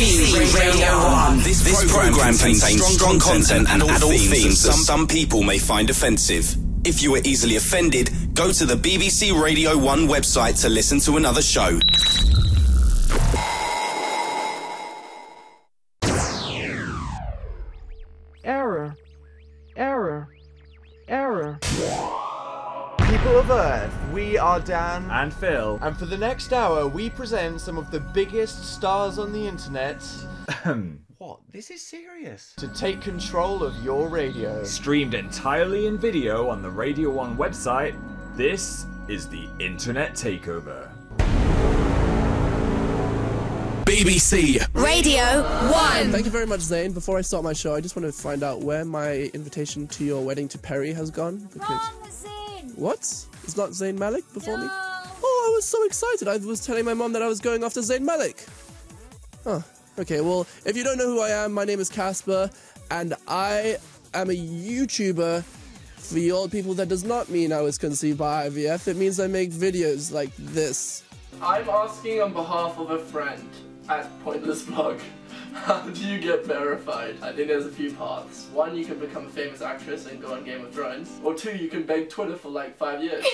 BBC Radio 1. This program contains strong content and adult themes that some people may find offensive. If you are easily offended, go to the BBC Radio 1 website to listen to another show. Error. Error. Error. People of Earth, we are Dan and Phil, and for the next hour we present some of the biggest stars on the internet. What? This is serious. To take control of your radio. Streamed entirely in video on the Radio 1 website, this is the Internet Takeover. BBC Radio 1. Thank you very much, Zane. Before I start my show, I just want to find out where my invitation to your wedding to Perry has gone. Because... Wrong, Zane. What? Is not Zayn Malik before me? No. Oh, I was so excited. I was telling my mom that I was going after Zayn Malik. Huh. Okay, well, if you don't know who I am, my name is Caspar, and I am a YouTuber. For the old people, that does not mean I was conceived by IVF. It means I make videos like this. I'm asking on behalf of a friend at Pointless Vlog. How do you get verified? I think there's a few paths. One, you can become a famous actress and go on Game of Thrones. Or two, you can beg Twitter for like 5 years.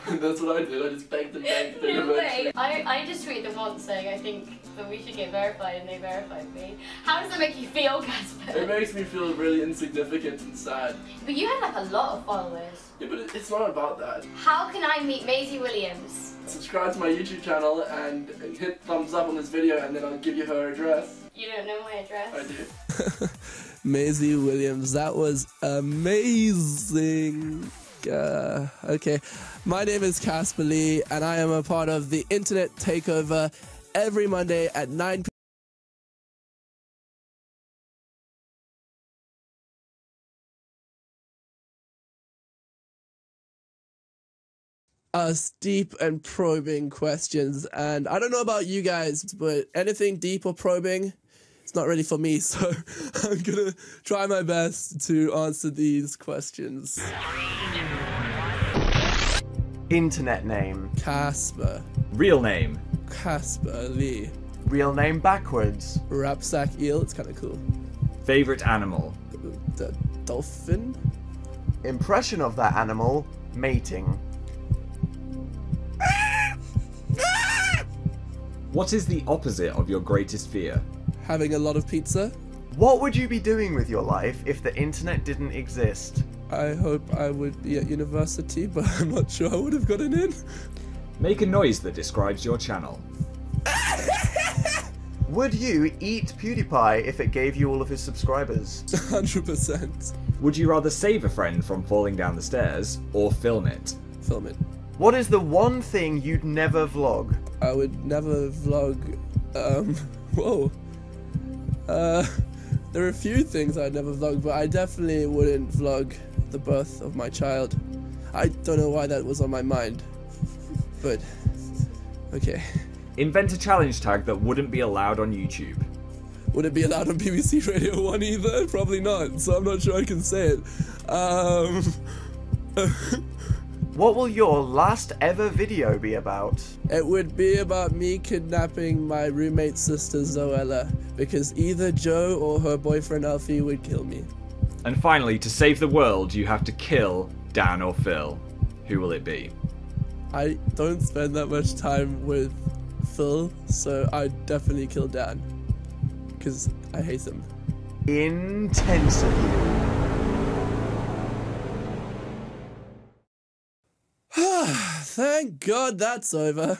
That's what I do. I just begged and begged. No way. I just tweeted them once saying I think that we should get verified, and they verified me. How does that make you feel, Caspar? It makes me feel really insignificant and sad. But you have like a lot of followers. Yeah, but it's not about that. How can I meet Maisie Williams? Subscribe to my YouTube channel and hit thumbs up on this video, and then I'll give you her address. You don't know my address? I do. Maisie Williams, that was amazing. Okay, my name is Caspar Lee, and I am a part of the Internet Takeover every Monday at 9 p.m. Deep and probing questions, and I don't know about you guys, but anything deep or probing, it's not really for me, so I'm gonna try my best to answer these questions. Internet name. Caspar. Real name. Caspar Lee. Real name backwards. Rapsack eel, it's kind of cool. Favorite animal. The dolphin. Impression of that animal, mating. What is the opposite of your greatest fear? Having a lot of pizza. What would you be doing with your life if the internet didn't exist? I hope I would be at university, but I'm not sure I would have gotten in. Make a noise that describes your channel. Would you eat PewDiePie if it gave you all of his subscribers? 100%. Would you rather save a friend from falling down the stairs or film it? Film it. What is the one thing you'd never vlog? I would never vlog, whoa. There are a few things I'd never vlog, but I definitely wouldn't vlog the birth of my child. I don't know why that was on my mind, but okay. Invent a challenge tag that wouldn't be allowed on YouTube. Would it be allowed on BBC Radio 1 either? Probably not, so I'm not sure I can say it. What will your last ever video be about? It would be about me kidnapping my roommate's sister Zoella, because either Joe or her boyfriend Alfie would kill me. And finally, to save the world, you have to kill Dan or Phil. Who will it be? I don't spend that much time with Phil, so I'd definitely kill Dan, because I hate him. Intense of you. Thank God that's over.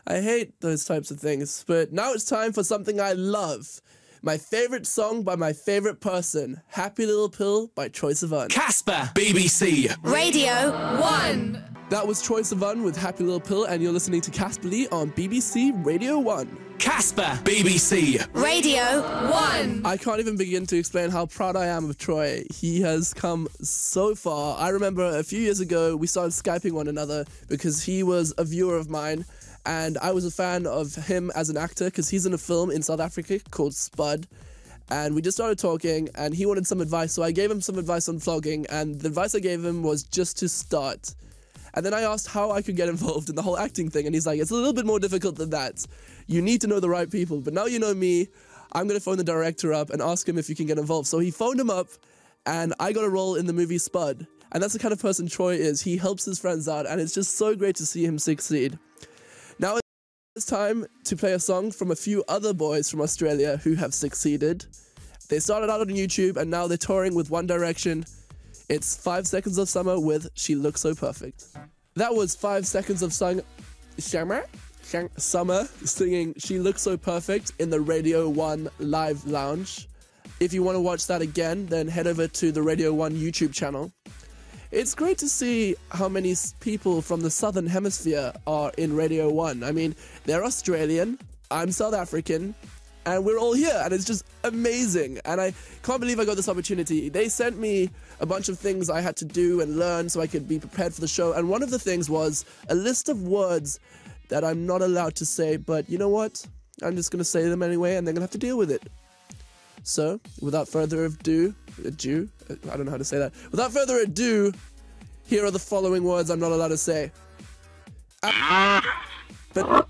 I hate those types of things, but now it's time for something I love. My favorite song by my favorite person, Happy Little Pill by Troye Sivan. Caspar, BBC Radio 1. That was Troye Sivan with Happy Little Pill, and you're listening to Caspar Lee on BBC Radio 1. Caspar, BBC Radio 1. I can't even begin to explain how proud I am of Troy. He has come so far. I remember a few years ago, we started Skyping one another because he was a viewer of mine, and I was a fan of him as an actor because he's in a film in South Africa called Spud. And we just started talking, and he wanted some advice, so I gave him some advice on vlogging, and the advice I gave him was just to start. And then I asked how I could get involved in the whole acting thing, and he's like, it's a little bit more difficult than that. You need to know the right people. But now you know me, I'm going to phone the director up and ask him if you can get involved. So he phoned him up, and I got a role in the movie Spud. And that's the kind of person Troy is. He helps his friends out, and it's just so great to see him succeed. Now it's time to play a song from a few other boys from Australia who have succeeded. They started out on YouTube, and now they're touring with One Direction. It's 5 Seconds of Summer with She Looks So Perfect. That was 5 Seconds of Summer singing She Looks So Perfect in the Radio 1 Live Lounge. If you want to watch that again, then head over to the Radio 1 YouTube channel. It's great to see how many people from the Southern Hemisphere are in Radio 1. I mean, they're Australian, I'm South African, and we're all here, and it's just amazing. And I can't believe I got this opportunity. They sent me a bunch of things I had to do and learn so I could be prepared for the show. And one of the things was a list of words that I'm not allowed to say, but you know what? I'm just going to say them anyway, and they're going to have to deal with it. So, without further ado, I don't know how to say that. Without further ado, here are the following words I'm not allowed to say. But...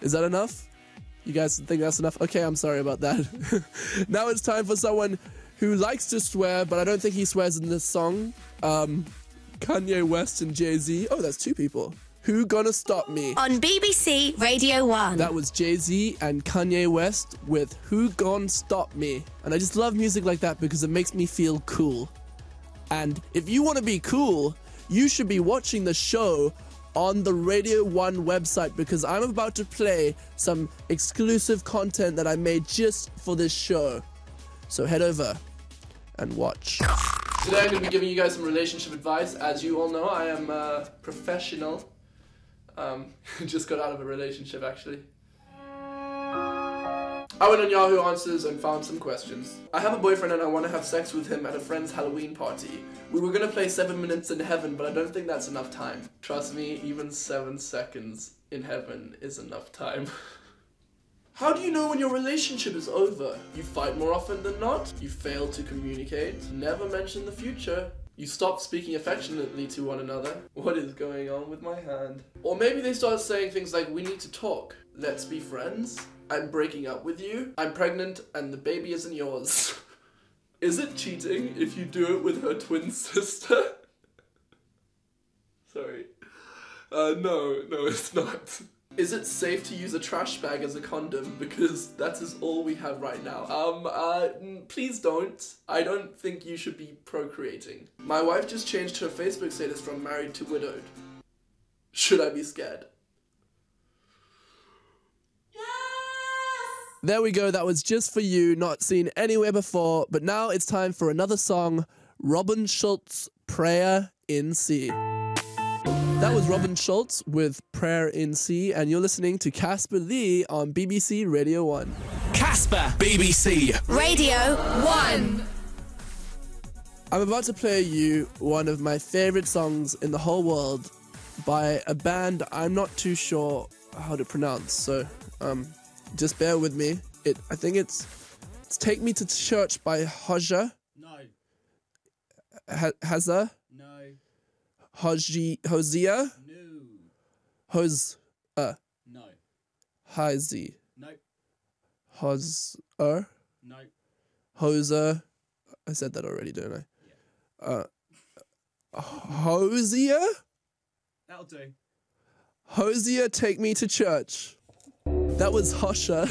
Is that enough? You guys think that's enough? Okay, I'm sorry about that. Now it's time for someone who likes to swear, but I don't think he swears in this song. Kanye West and Jay-Z. Oh, that's two people. Who Gonna Stop Me? On BBC Radio 1. That was Jay-Z and Kanye West with Who Gonna Stop Me. And I just love music like that because it makes me feel cool. And if you want to be cool, you should be watching the show on the Radio 1 website because I'm about to play some exclusive content that I made just for this show. So head over and watch. Today I'm going to be giving you guys some relationship advice. As you all know, I am a professional. Just got out of a relationship, actually. I went on Yahoo Answers and found some questions. I have a boyfriend and I want to have sex with him at a friend's Halloween party. We were going to play 7 minutes in heaven, but I don't think that's enough time. Trust me, even 7 seconds in heaven is enough time. How do you know when your relationship is over? You fight more often than not. You fail to communicate. Never mention the future. You stop speaking affectionately to one another. What is going on with my hand? Or maybe they start saying things like, we need to talk. Let's be friends. I'm breaking up with you. I'm pregnant and the baby isn't yours. Is it cheating if you do it with her twin sister? Sorry. No, it's not. Is it safe to use a trash bag as a condom? Because that is all we have right now. Please don't. I don't think you should be procreating. My wife just changed her Facebook status from married to widowed. Should I be scared? There we go, that was just for you, not seen anywhere before, but now it's time for another song, Robin Schulz, Prayer in C. That was Robin Schulz with Prayer in C, and you're listening to Caspar Lee on BBC Radio 1. Caspar, BBC Radio 1. I'm about to play you one of my favorite songs in the whole world by a band I'm not too sure how to pronounce, so just bear with me. I think it's Take Me to Church by Hosja. No. Hazza? No. Hosea? No. No. Hazy. No. Hoser? No. Hoser? I said that already, didn't I? Yeah. Hosea? That'll do. Hosea, Take Me to Church. That was Hosja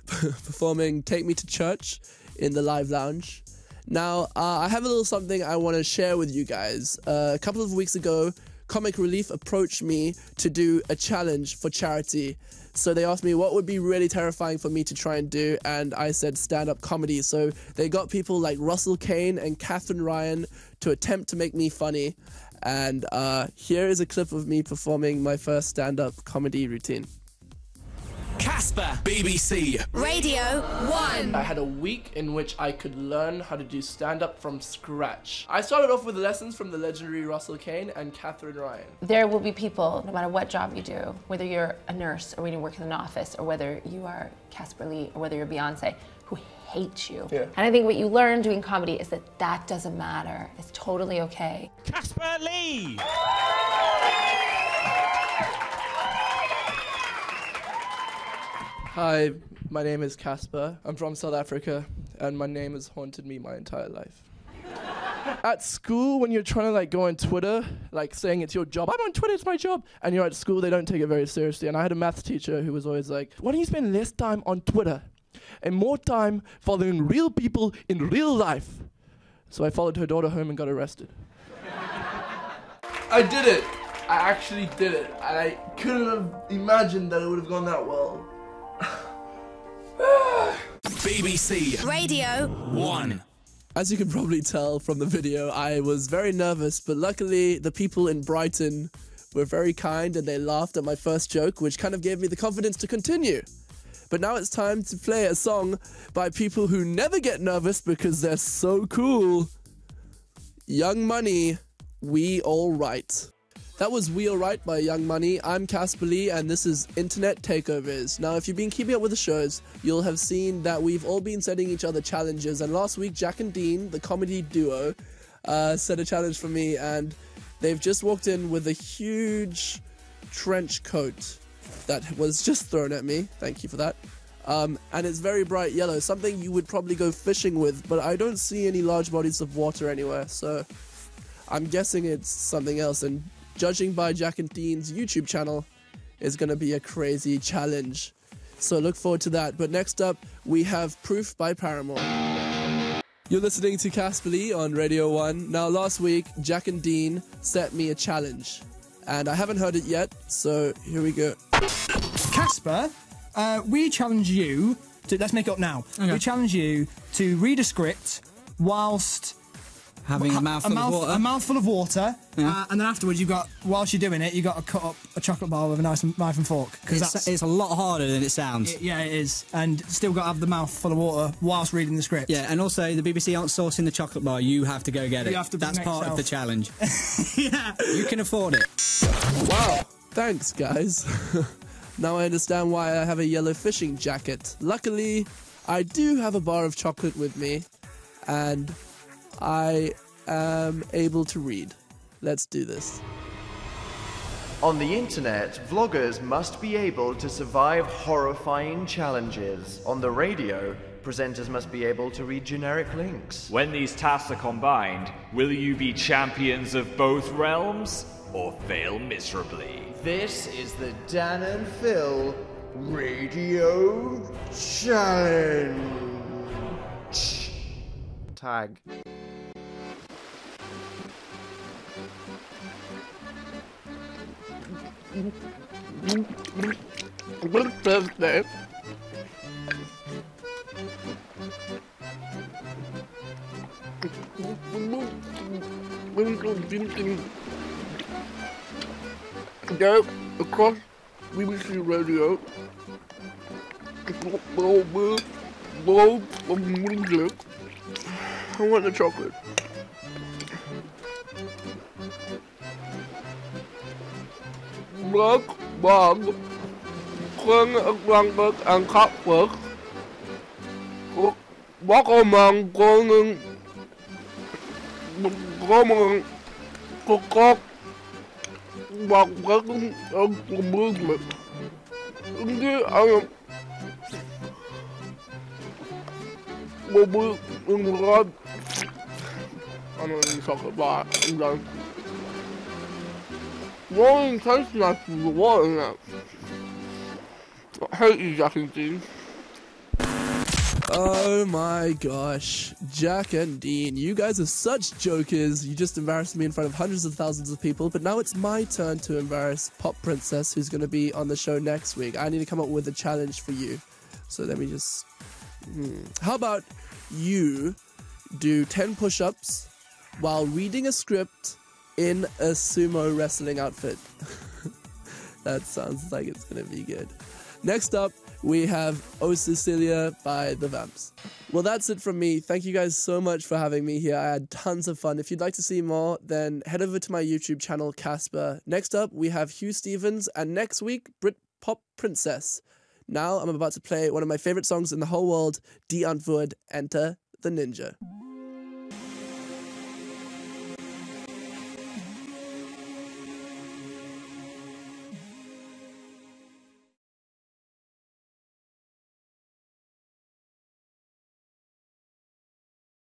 performing Take Me to Church in the Live Lounge. Now, I have a little something I want to share with you guys. A couple of weeks ago, Comic Relief approached me to do a challenge for charity. So they asked me what would be really terrifying for me to try and do, and I said stand-up comedy. So they got people like Russell Kane and Catherine Ryan to attempt to make me funny. And here is a clip of me performing my first stand-up comedy routine. Caspar, BBC. Radio 1. I had a week in which I could learn how to do stand-up from scratch. I started off with lessons from the legendary Russell Kane and Catherine Ryan. There will be people, no matter what job you do, whether you're a nurse or when you work in an office or whether you are Caspar Lee or whether you're Beyonce, who hate you. Yeah. And I think what you learn doing comedy is that that doesn't matter. It's totally okay. Caspar Lee. Hi, my name is Caspar. I'm from South Africa, and my name has haunted me my entire life. At school, when you're trying to like go on Twitter, like saying it's your job, I'm on Twitter, it's my job, and you're at school, they don't take it very seriously. And I had a maths teacher who was always like, why don't you spend less time on Twitter and more time following real people in real life? So I followed her daughter home and got arrested. I did it! I actually did it. And I couldn't have imagined that it would have gone that well. BBC Radio 1. As you can probably tell from the video, I was very nervous, but luckily the people in Brighton were very kind and they laughed at my first joke, which kind of gave me the confidence to continue. But now it's time to play a song by people who never get nervous because they're so cool. Young Money, We All Right. That was We All Right by Young Money. I'm Caspar Lee, and this is Internet Takeovers. Now, if you've been keeping up with the shows, you'll have seen that we've all been setting each other challenges. And last week, Jack and Dean, the comedy duo, set a challenge for me, and they've just walked in with a huge trench coat that was just thrown at me. Thank you for that. And it's very bright yellow, something you would probably go fishing with, but I don't see any large bodies of water anywhere, so I'm guessing it's something else. And judging by Jack and Dean's YouTube channel, is going to be a crazy challenge. So look forward to that. But next up, we have Proof by Paramore. You're listening to Caspar Lee on Radio 1. Now, last week, Jack and Dean set me a challenge, and I haven't heard it yet, so here we go. Caspar, we challenge you to... Let's make it up now. Okay. We challenge you to read a script whilst... Having a mouthful of water. A mouthful of water, yeah. And then afterwards, whilst you're doing it, you've got to cut up a chocolate bar with a knife and fork. It's a lot harder than it sounds. Yeah, it is. And still got to have the mouth full of water whilst reading the script. Yeah, and also the BBC aren't sourcing the chocolate bar. You have to go get it. You have to That's part of the challenge. Yeah. You can afford it. Wow. Thanks, guys. Now I understand why I have a yellow fishing jacket. Luckily, I do have a bar of chocolate with me, and I am able to read. Let's do this. On the internet, vloggers must be able to survive horrifying challenges. On the radio, presenters must be able to read generic links. When these tasks are combined, will you be champions of both realms or fail miserably? This is the Dan and Phil Radio Challenge. Tag. Birthday. Go across BBC Radio. I want the chocolate. Block, Bob, Kung, Langberg, and Kapberg. Walk among Golden Roman Cock, Walk, of the movement. I am. In the rod. I don't need chocolate bar. I'm done. Rolling tastes nice with the water in it. I hate you, Jack and Dean. Oh my gosh. Jack and Dean, you guys are such jokers. You just embarrassed me in front of hundreds of thousands of people, but now it's my turn to embarrass Pop Princess, who's going to be on the show next week. I need to come up with a challenge for you. So let me just... How about you do 10 push-ups while reading a script in a sumo wrestling outfit? That sounds like it's gonna be good. Next up, we have O Cecilia by The Vamps. Well, that's it from me. Thank you guys so much for having me here. I had tons of fun. If you'd like to see more, then head over to my YouTube channel, Caspar. Next up, we have Hugh Stevens, and next week, Britpop Princess. Now, I'm about to play one of my favorite songs in the whole world, Die Antwoord, Enter the Ninja.